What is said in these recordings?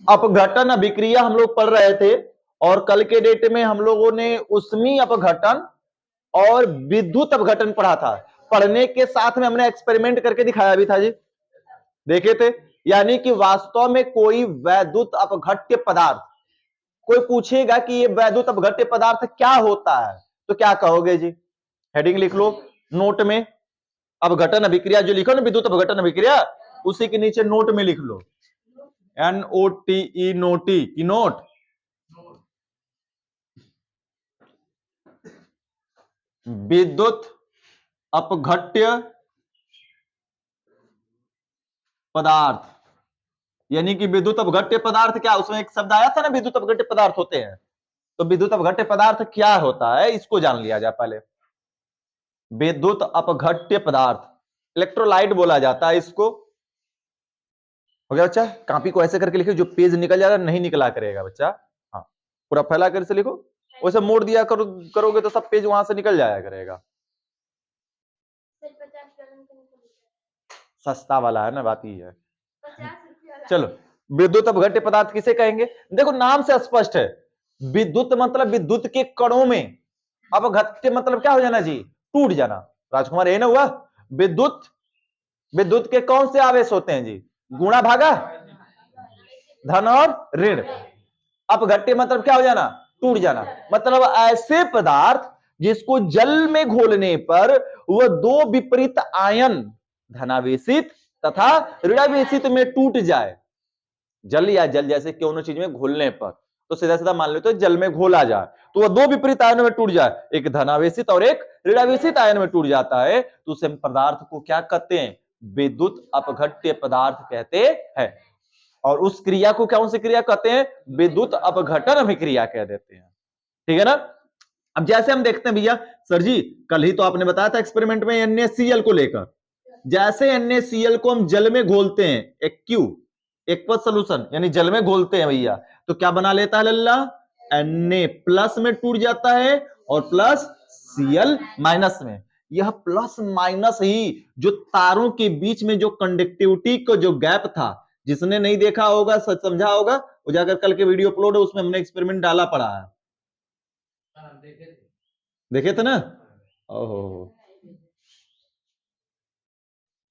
अपघटन अभिक्रिया हम लोग पढ़ रहे थे, और कल के डेट में हम लोगों ने उष्मीय अपघटन और विद्युत अपघटन पढ़ा था। पढ़ने के साथ में हमने एक्सपेरिमेंट करके दिखाया भी था जी, देखे थे। यानी कि वास्तव में कोई वैद्युत अपघट्य पदार्थ, कोई पूछेगा कि ये वैद्युत अपघट्य पदार्थ क्या होता है, तो क्या कहोगे जी? हेडिंग लिख लो नोट में, अपघटन अभिक्रिया जो लिखो ना, विद्युत अपघटन अभिक्रिया, उसी के नीचे नोट में लिख लो NOTE, नोटी की नोट। विद्युत अपघट्य पदार्थ, यानी कि विद्युत अपघट्य पदार्थ क्या, उसमें एक शब्द आया था ना, विद्युत अपघट्य पदार्थ होते हैं। तो विद्युत अपघट्य पदार्थ क्या होता है, इसको जान लिया जाए पहले। विद्युत अपघट्य पदार्थ, इलेक्ट्रोलाइट बोला जाता है इसको। हो गया बच्चा? कॉपी को ऐसे करके लिखो, जो पेज निकल जाएगा नहीं निकला करेगा बच्चा। हाँ, पूरा फैला कर से लिखो, वैसे मोड़ दिया करोगे तो सब पेज वहां से निकल जाया करेगा। सस्ता वाला है ना, बात ही है। चलो, विद्युत अपघट्य पदार्थ किसे कहेंगे? देखो नाम से स्पष्ट है, विद्युत मतलब विद्युत के कणों में, अपघट्य मतलब क्या हो जाना जी? टूट जाना। राजकुमार ये ना हुआ? विद्युत, विद्युत के कौन से आवेश होते हैं जी? गुणा भागा, धन और ऋण। अपघट्य मतलब क्या हो जाना? टूट जाना। मतलब ऐसे पदार्थ जिसको जल में घोलने पर वह दो विपरीत आयन, धनावेशित तथा ऋणावेशित में टूट जाए। जल या जल जैसे दोनों चीज में घोलने पर, तो सीधा सीधा मान लेते हो जल में घोला जाए तो वह दो विपरीत आयनों में टूट जाए, एक धनावेशित और एक ऋणावेशित आयन में टूट जाता है, तो उस पदार्थ को क्या कहते हैं? विद्युत अपघट्य पदार्थ कहते हैं। और उस क्रिया को कौन सी क्रिया कहते हैं? विद्युत अपघटन अभिक्रिया कह देते हैं। ठीक है ना? अब जैसे हम देखते हैं भैया, सर जी कल ही तो आपने बताया था एक्सपेरिमेंट में NaCl को लेकर, जैसे NaCl को हम जल में घोलते हैं, एक्वस सोल्यूशन यानी जल में घोलते हैं भैया, तो क्या बना लेता है लल्ला? Na प्लस में टूट जाता है और प्लस Cl माइनस में। यह प्लस माइनस ही जो तारों के बीच में जो कंडक्टिविटी का जो गैप था, जिसने नहीं देखा होगा, समझा होगा, वो जाकर कल के वीडियो अपलोड है, उसमें हमने एक्सपेरिमेंट डाला पड़ा है। देखे थे ना? ओहो,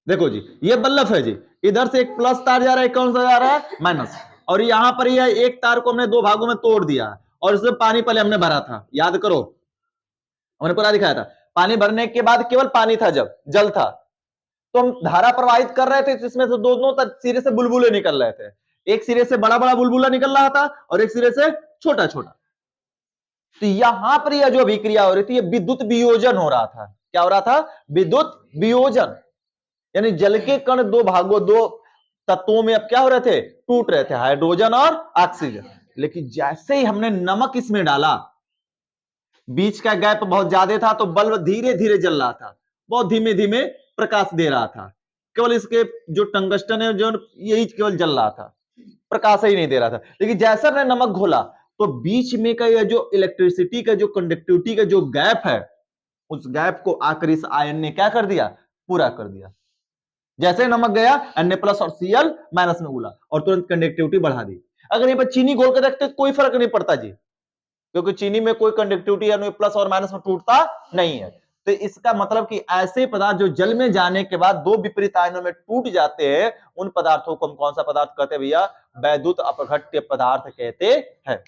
देखो जी, ये बल्लभ है जी, इधर से एक प्लस तार जा रहा है, कौन सा जा रहा है? माइनस। और यहां पर यह एक तार को हमने दो भागों में तोड़ दिया, और इसमें पानी पहले हमने भरा था, याद करो, हमने पूरा दिखाया था। पानी भरने के बाद केवल पानी था, जब जल था तो हम धारा प्रवाहित कर रहे थे, जिसमें से दोनों सिरे से बुलबुले निकल रहे थे। एक सिरे से बड़ा बड़ा बुलबुला निकल रहा था और एक सिरे से छोटा छोटा। तो यहां पर यह जो अभिक्रिया हो रही थी, यह विद्युत वियोजन हो रहा था। क्या हो रहा था? विद्युत वियोजन। यानी जल के कण दो भागों, दो तत्वों में अब क्या हो रहे थे? टूट रहे थे, हाइड्रोजन और ऑक्सीजन। लेकिन जैसे ही हमने नमक इसमें डाला, बीच का गैप बहुत ज्यादा था, तो बल्ब धीरे धीरे जल रहा था, बहुत धीमे धीमे प्रकाश दे रहा था। केवल इसके जो टंगस्टन है जो, यही केवल जल रहा था, प्रकाश ही नहीं दे रहा था। लेकिन जैसा हमने नमक घोला, तो बीच में का यह जो इलेक्ट्रिसिटी का जो कंडक्टिविटी का जो गैप है, उस गैप को आकर इस आयन ने क्या कर दिया? पूरा कर दिया। जैसे नमक गया, Na प्लस और Cl माइनस में घुला और तुरंत कंडक्टिविटी बढ़ा दी। अगर यहाँ पर चीनी घोल कर देखते तो कोई फर्क नहीं पड़ता जी, क्योंकि चीनी में कोई कंडक्टिविटी या प्लस और माइनस में टूटता नहीं है। तो इसका मतलब कि ऐसे पदार्थ जो जल में जाने के बाद दो विपरीत आयनों में टूट जाते हैं, उन पदार्थों को हम कौन सा पदार्थ कहते हैं भैया? वैद्युत अपघट्य पदार्थ कहते हैं।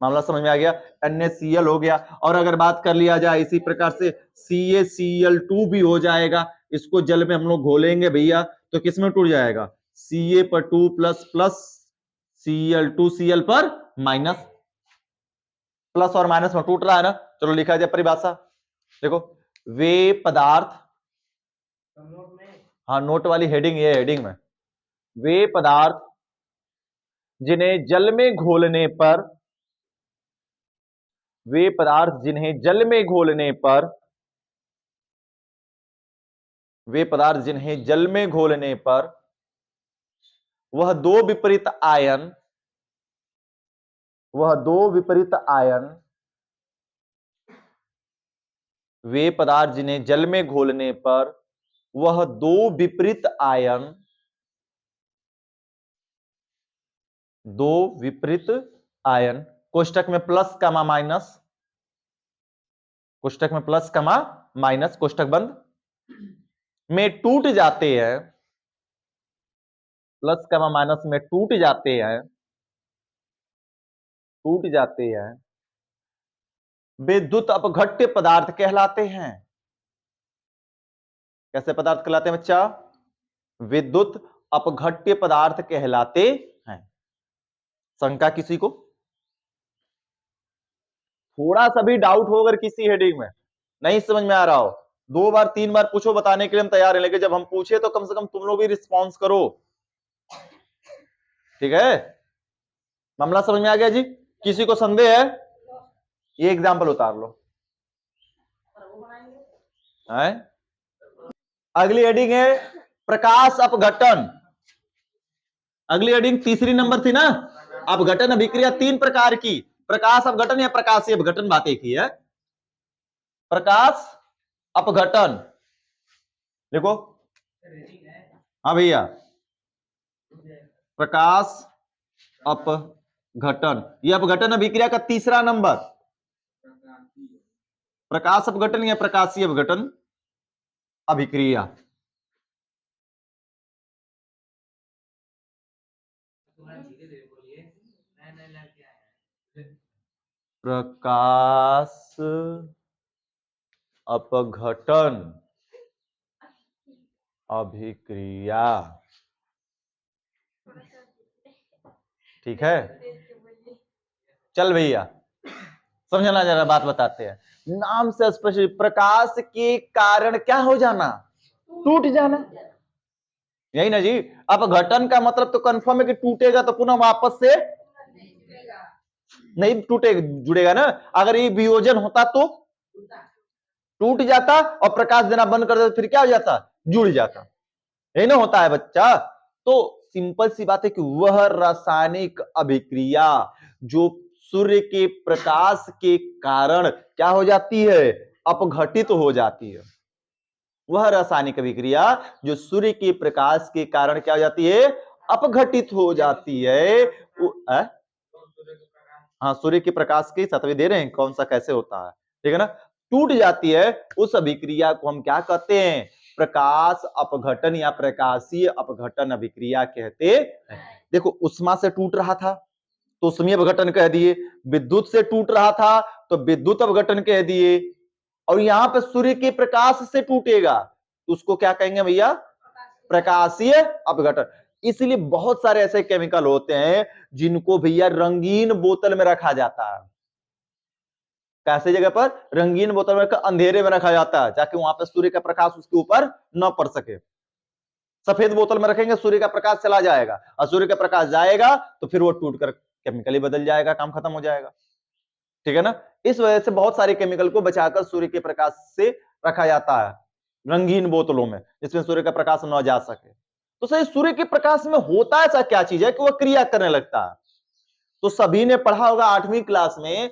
मामला समझ में आ गया? NaCl हो गया, और अगर बात कर लिया जाए इसी प्रकार से CaCl2 भी हो जाएगा। इसको जल में हम लोग घोलेंगे भैया, तो किसमें टूट जाएगा? Ca पर 2 प्लस प्लस, Cl2 Cl पर माइनस, प्लस और माइनस में टूट रहा है ना। चलो लिखा जाए परिभाषा, देखो, वे पदार्थ, हाँ नोट वाली हेडिंग ये हेडिंग में, वे पदार्थ जिन्हें जल में घोलने पर, वे पदार्थ जिन्हें जल में घोलने पर, वे पदार्थ जिन्हें जल में घोलने पर वह दो विपरीत आयन, वह दो विपरीत आयन, वे पदार्थ जिन्हें जल में घोलने पर वह दो विपरीत आयन दो विपरीत आयन, कोष्टक में प्लस कमा माइनस, कोष्टक में प्लस कमा माइनस, कोष्टक बंद, में टूट जाते हैं, प्लस कमा माइनस में टूट जाते हैं, टूट जाते हैं, विद्युत अपघट्य पदार्थ कहलाते हैं। कैसे पदार्थ कहलाते हैं बच्चा? विद्युत अपघट्य पदार्थ कहलाते हैं। शंका किसी को? थोड़ा सा भी डाउट हो अगर किसी हेडिंग में नहीं समझ में आ रहा हो, 2 बार 3 बार पूछो, बताने के लिए हम तैयार हैं, लेकिन जब हम पूछे तो कम से कम तुम लोग भी रिस्पॉन्स करो। ठीक है, मामला समझ में आ गया जी? किसी को संदेह है? ये एग्जाम्पल उतार लो है? अगली हेडिंग है प्रकाश अपघटन। अगली हेडिंग तीसरी नंबर थी ना, अपघटन अभिक्रिया 3 प्रकार की, प्रकाश अपघटन या प्रकाशीय अपघटन, बात एक ही है। प्रकाश अपघटन देखो, हाँ भैया, प्रकाश अपघटन, यह अपघटन अभिक्रिया का तीसरा नंबर, प्रकाश अपघटन या प्रकाशीय अपघटन अभिक्रिया। प्रकाश अपघटन अभिक्रिया, ठीक है? चल भैया समझना जरा, बात बताते हैं। नाम से स्पष्ट, प्रकाश के कारण क्या हो जाना? टूट जाना, यही ना जी? अपघटन का मतलब तो कंफर्म है कि टूटेगा तो पुनः वापस से नहीं टूटेगा, जुड़ेगा ना। अगर ये वियोजन होता तो टूट जाता और प्रकाश देना बंद कर देता, फिर क्या हो जाता? जुड़ जाता, यही ना होता है बच्चा। तो सिंपल सी बात है कि वह रासायनिक अभिक्रिया जो सूर्य के प्रकाश के कारण क्या हो जाती है? अपघटित हो जाती है। वह रासायनिक अभिक्रिया जो सूर्य के प्रकाश के कारण क्या हो जाती है? अपघटित हो जाती है। हाँ, सूर्य के प्रकाश की सतवें दे रहे हैं, कौन सा कैसे होता है, ठीक है ना? टूट जाती है, उस अभिक्रिया को हम क्या कहते हैं? प्रकाश अपघटन या प्रकाशीय अपघटन अभिक्रिया कहते हैं। देखो, उष्मा से टूट रहा था तो उष्मीय अपघटन कह दिए, विद्युत से टूट रहा था तो विद्युत अपघटन कह दिए, और यहां पर सूर्य के प्रकाश से टूटेगा तो उसको क्या कहेंगे भैया? प्रकाशीय अपघटन। इसलिए बहुत सारे ऐसे केमिकल होते हैं जिनको भैया रंगीन बोतल में रखा जाता है। कैसे जगह पर? रंगीन बोतल में रखकर अंधेरे में रखा जाता है, ताकि वहां पर सूर्य का प्रकाश उसके ऊपर न पड़ सके। सफेद बोतल में रखेंगे, सूर्य का प्रकाश चला जाएगा, और सूर्य का प्रकाश जाएगा तो फिर वो टूटकर केमिकली बदल जाएगा, काम खत्म हो जाएगा, ठीक है ना? इस वजह से बहुत सारे केमिकल को बचाकर सूर्य के प्रकाश से रखा जाता है रंगीन बोतलों में, जिसमें सूर्य का प्रकाश न जा सके। तो सही, सूर्य के प्रकाश में होता ऐसा क्या चीज है कि वह क्रिया करने लगता है? तो सभी ने पढ़ा होगा 8वीं क्लास में,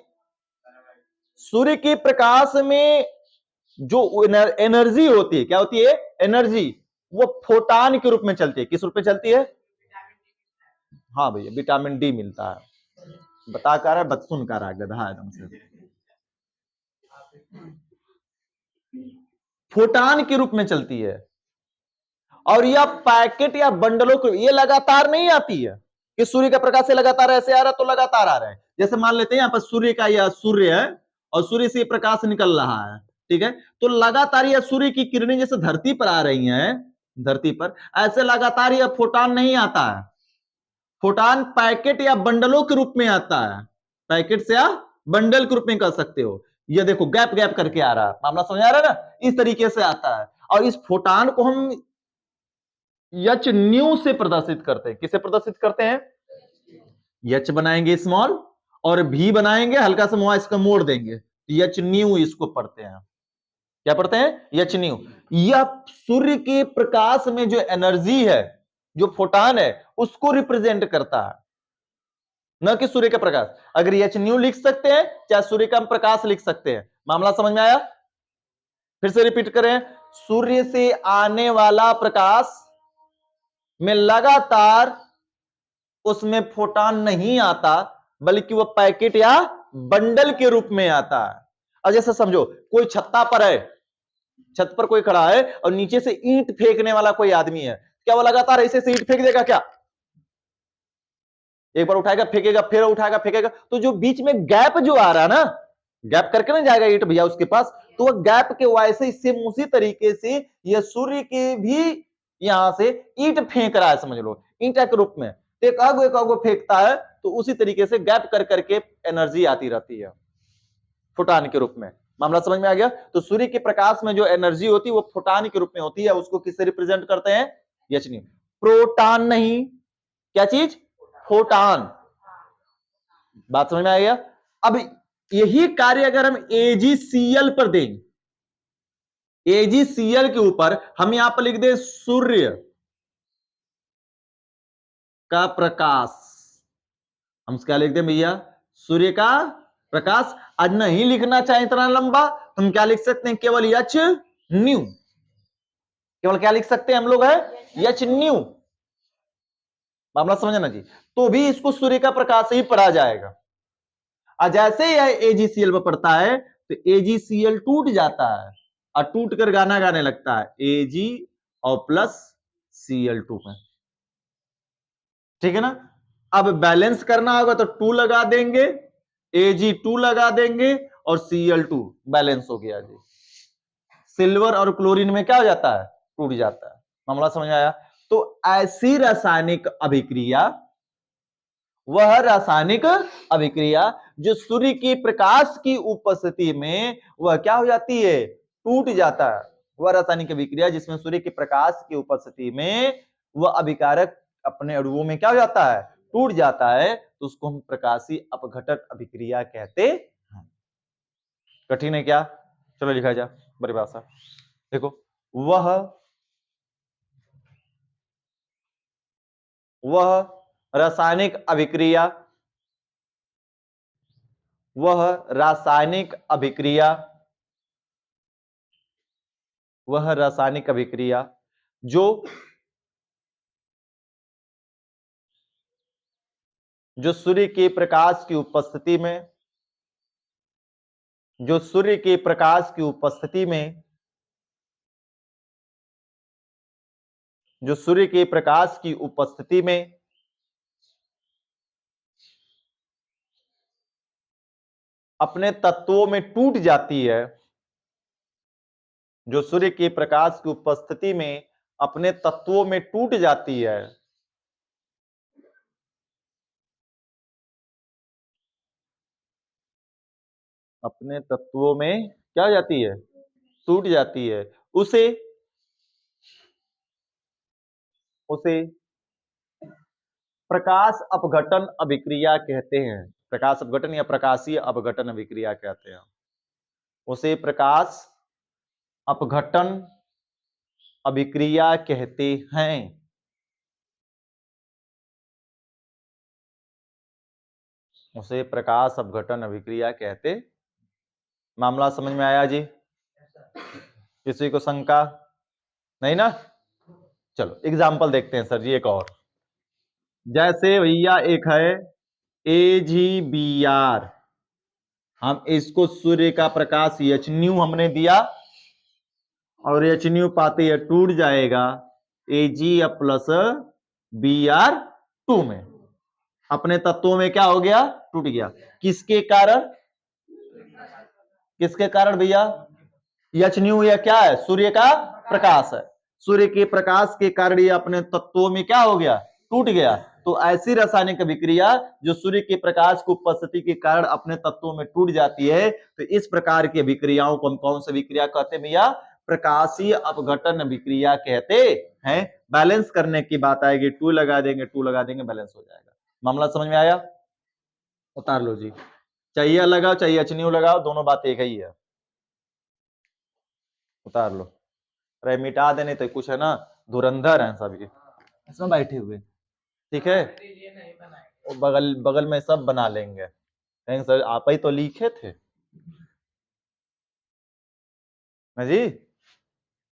सूर्य के प्रकाश में जो एनर्जी होती है, क्या होती है? एनर्जी, वो फोटान के रूप में चलती है। किस रूप में चलती है? हाँ भैया, विटामिन डी मिलता है। बता कर रहा है, बदसुन कर रहा है, गधा एकदम से। फोटान के रूप में चलती है, और यह पैकेट या बंडलों को, ये लगातार नहीं आती है कि सूर्य का प्रकाश से लगातार ऐसे आ रहा है तो लगातार आ रहा है। जैसे मान लेते हैं यहाँ पर सूर्य का, यह सूर्य है और सूर्य से प्रकाश निकल रहा है, ठीक है? तो लगातार यह सूर्य की किरणें जैसे धरती पर आ रही हैं, धरती पर, ऐसे लगातार यह फोटान नहीं आता है। फोटान पैकेट या बंडलों के रूप में आता है, पैकेट से या बंडल के रूप में कर सकते हो। ये देखो, गैप गैप करके आ रहा है, मामला समझ आ रहा है ना? इस तरीके से आता है, और इस फोटान को हम एच न्यू से प्रदर्शित करते हैं। किसे प्रदर्शित करते हैं? एच बनाएंगे स्मॉल, और भी बनाएंगे हल्का सा मुआ, इसका मोड़ देंगे, एच न्यू इसको पढ़ते हैं। क्या पढ़ते हैं? H new. यह सूर्य के प्रकाश में जो एनर्जी है, जो फोटान है, उसको रिप्रेजेंट करता है, न कि सूर्य का प्रकाश। अगर एच न्यू लिख सकते हैं, चाहे सूर्य का प्रकाश लिख सकते हैं। मामला समझ में आया? फिर से रिपीट करें, सूर्य से आने वाला प्रकाश में लगातार उसमें फोटॉन नहीं आता, बल्कि वो पैकेट या बंडल के रूप में आता है। और जैसे समझो कोई छत्ता पर है, छत पर कोई खड़ा है और नीचे से ईंट फेंकने वाला कोई आदमी है, क्या वो लगातार ऐसे से ईंट फेंक देगा क्या? एक बार उठाएगा फेंकेगा, फिर उठाएगा फेंकेगा, तो जो बीच में गैप जो आ रहा है ना, गैप करके ना जाएगा ईंट भैया उसके पास, तो वह गैप के वैसे सेम उसी तरीके से यह सूर्य के भी यहां से ईंट फेंक रहा है, समझ लो ईंटा के रूप में, तो एक आगो फेंकता है, तो उसी तरीके से गैप कर करके एनर्जी आती रहती है फोटॉन के रूप में। मामला समझ में आ गया? तो सूर्य के प्रकाश में जो एनर्जी होती है वो फोटॉन के रूप में होती है, उसको किससे रिप्रेजेंट करते हैं? H new. प्रोटॉन नहीं, क्या चीज? फोटॉन। बात समझ में आ गया? अब यही कार्य अगर हम AgCl पर देंगे, AgCl के ऊपर हम यहां पर लिख दे सूर्य का प्रकाश, हम क्या लिख दें भैया? सूर्य का प्रकाश। आज नहीं लिखना चाहे इतना लंबा, हम क्या लिख सकते हैं? केवल एच न्यू, केवल क्या लिख सकते हैं हम लोग? है एच न्यू। मामला समझना जी। तो भी इसको सूर्य का प्रकाश ही पढ़ा जाएगा। और जैसे यह AgCl पर पड़ता है तो AgCl टूट जाता है और टूट कर गाना गाने लगता है Ag और प्लस Cl2 में, ठीक है ना? अब बैलेंस करना होगा तो 2 लगा देंगे, Ag2 लगा देंगे और Cl2 बैलेंस हो गया जी। सिल्वर और क्लोरीन में क्या हो जाता है? टूट जाता है। मामला समझ आया? तो ऐसी रासायनिक अभिक्रिया, वह रासायनिक अभिक्रिया जो सूर्य की प्रकाश की उपस्थिति में वह क्या हो जाती है? टूट जाता है। वह रासायनिक अभिक्रिया जिसमें सूर्य के प्रकाश की उपस्थिति में वह अभिकारक अपने अणुओं में क्या हो जाता है? टूट जाता है, तो उसको हम प्रकाशीय अपघटन अभिक्रिया कहते हैं। कठिन है क्या? चलो लिखा जा बड़ी भाषा। देखो, वह रासायनिक अभिक्रिया, वह रासायनिक अभिक्रिया, वह रासायनिक अभिक्रिया जो सूर्य के प्रकाश की उपस्थिति में, जो सूर्य के प्रकाश की उपस्थिति में, जो सूर्य के प्रकाश की उपस्थिति में अपने तत्वों में टूट जाती है, जो सूर्य के प्रकाश की उपस्थिति में अपने तत्वों में टूट जाती है, अपने तत्वों में क्या हो जाती है? टूट जाती है, उसे उसे प्रकाश अपघटन अभिक्रिया कहते हैं। प्रकाश अपघटन या प्रकाशीय अपघटन अभिक्रिया कहते हैं। उसे प्रकाश अपघटन अभिक्रिया कहते हैं। उसे प्रकाश अपघटन अभिक्रिया कहते। मामला समझ में आया जी? किसी को शंका नहीं ना? चलो एग्जाम्पल देखते हैं सर जी एक और। जैसे भैया एक है AgBr, हम इसको सूर्य का प्रकाश एच न्यू हमने दिया और एच न्यू पाते ही टूट जाएगा Ag प्लस Br2 में, अपने तत्वों में क्या हो गया? टूट गया। किसके कारण? किसके कारण भैया? एच न्यू या क्या है? सूर्य का प्रकाश है। सूर्य के प्रकाश के कारण ये अपने तत्वों में क्या हो गया? टूट गया। तो ऐसी रासायनिक अभिक्रिया जो सूर्य के प्रकाश की उपस्थिति के कारण अपने तत्वों में टूट जाती है, तो इस प्रकार की अभिक्रियाओं को हम कौन सी अभिक्रिया कहते हैं भैया? प्रकाशीय अपघटन अभिक्रिया कहते हैं। बैलेंस करने की बात आएगी, 2 लगा देंगे, 2 लगा देंगे, बैलेंस हो जाएगा। मामला समझ में आया? उतार लो जी, चाहिए लगाओ चाहिए एच न्यू लगाओ, दोनों बात एक ही है। उतार लो। अरे मिटा देने तो कुछ है ना, धुरंधर हैं सभी इसमें बैठे हुए, ठीक है? वो बगल बगल में सब बना लेंगे, कहेंगे सर आप ही तो लिखे थे ना जी।